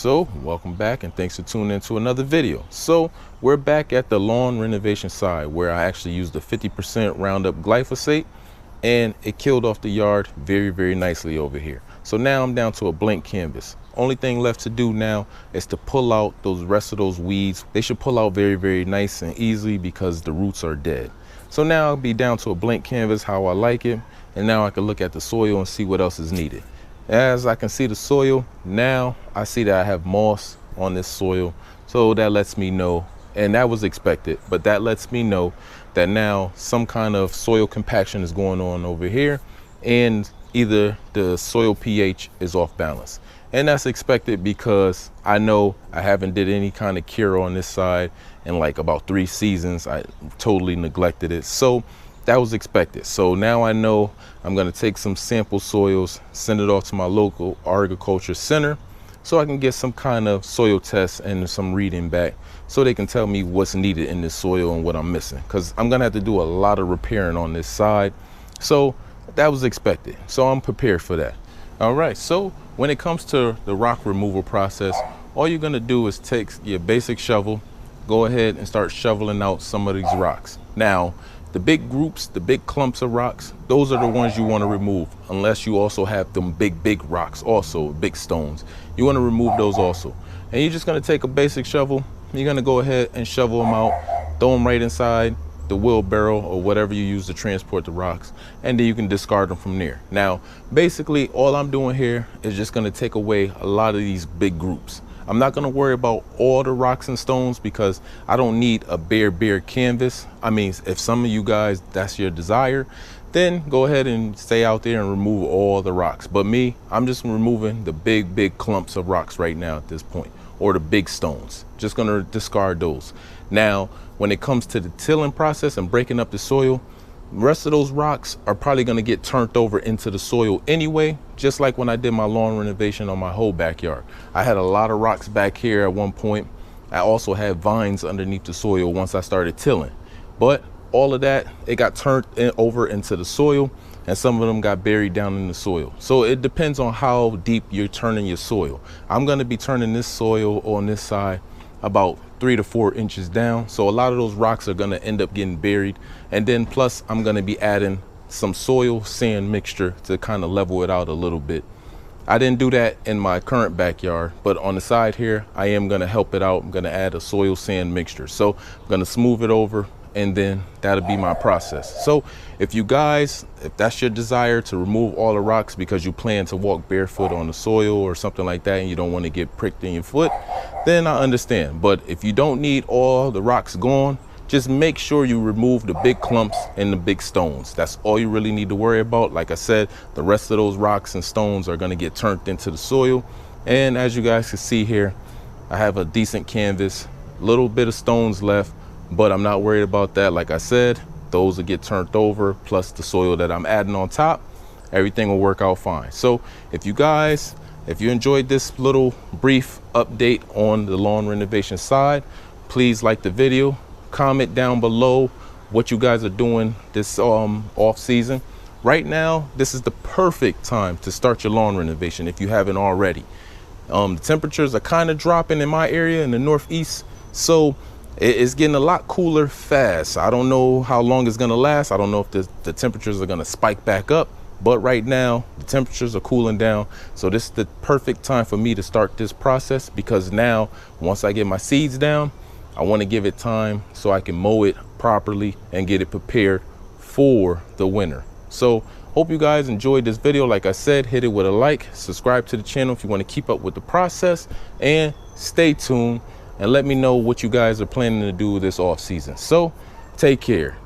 So welcome back and thanks for tuning into another video. So we're back at the lawn renovation side where I actually used the 50% Roundup glyphosate and it killed off the yard very nicely over here. So now I'm down to a blank canvas. Only thing left to do now is to pull out those rest of those weeds. They should pull out very nice and easily because the roots are dead. So now I'll be down to a blank canvas how I like it, and now I can look at the soil and see what else is needed. As I can see the soil, now I see that I have moss on this soil. So that lets me know, and that was expected, but that lets me know that now some kind of soil compaction is going on over here, and either the soil pH is off balance. And that's expected because I know I haven't did any kind of cure on this side in like about 3 seasons. I totally neglected it. So that was expected. So now I know I'm going to take some sample soils, send it off to my local agriculture center so I can get some kind of soil test and some reading back so they can tell me what's needed in this soil and what I'm missing, because I'm going to have to do a lot of repairing on this side. So that was expected. So I'm prepared for that. All right. So when it comes to the rock removal process, all you're going to do is take your basic shovel, go ahead and start shoveling out some of these rocks. Now, the big groups, the big clumps of rocks, those are the ones you want to remove, unless you also have them big rocks, also big stones. You want to remove those also. And you're just going to take a basic shovel. You're going to go ahead and shovel them out, throw them right inside the wheelbarrow or whatever you use to transport the rocks, and then you can discard them from there. Now, basically, all I'm doing here is just going to take away a lot of these big groups. I'm not going to worry about all the rocks and stones because I don't need a bare canvas. I mean, if some of you guys, that's your desire, then go ahead and stay out there and remove all the rocks. But me, I'm just removing the big clumps of rocks right now at this point, or the big stones. Just going to discard those. Now, when it comes to the tilling process and breaking up the soil, the rest of those rocks are probably going to get turned over into the soil anyway, just like when I did my lawn renovation on my whole backyard. I had a lot of rocks back here at one point. I also had vines underneath the soil once I started tilling. But all of that, it got turned over into the soil, and some of them got buried down in the soil. So it depends on how deep you're turning your soil. I'm going to be turning this soil on this side about 3 to 4 inches down. So a lot of those rocks are going to end up getting buried. And then plus I'm going to be adding some soil sand mixture to kind of level it out a little bit. I didn't do that in my current backyard, but on the side here, I am going to help it out. I'm going to add a soil sand mixture. So I'm going to smooth it over, and then that'll be my process. So if you guys, if that's your desire to remove all the rocks because you plan to walk barefoot on the soil or something like that and you don't want to get pricked in your foot, then I understand. But if you don't need all the rocks gone, just make sure you remove the big clumps and the big stones. That's all you really need to worry about. Like I said, the rest of those rocks and stones are going to get turned into the soil. And as you guys can see here, I have a decent canvas, little bit of stones left, but I'm not worried about that. Like I said, those will get turned over, plus the soil that I'm adding on top. Everything will work out fine. So if you enjoyed this little brief update on the lawn renovation side, please like the video, comment down below what you guys are doing this off season. Right now, this is the perfect time to start your lawn renovation if you haven't already. The temperatures are kind of dropping in my area in the Northeast, so it's getting a lot cooler fast. I don't know how long it's gonna last. I don't know if the temperatures are gonna spike back up, but right now the temperatures are cooling down. So this is the perfect time for me to start this process, because now once I get my seeds down, I want to give it time so I can mow it properly and get it prepared for the winter. So hope you guys enjoyed this video. Like I said, hit it with a like, subscribe to the channel if you want to keep up with the process, and stay tuned and let me know what you guys are planning to do this off season. So take care.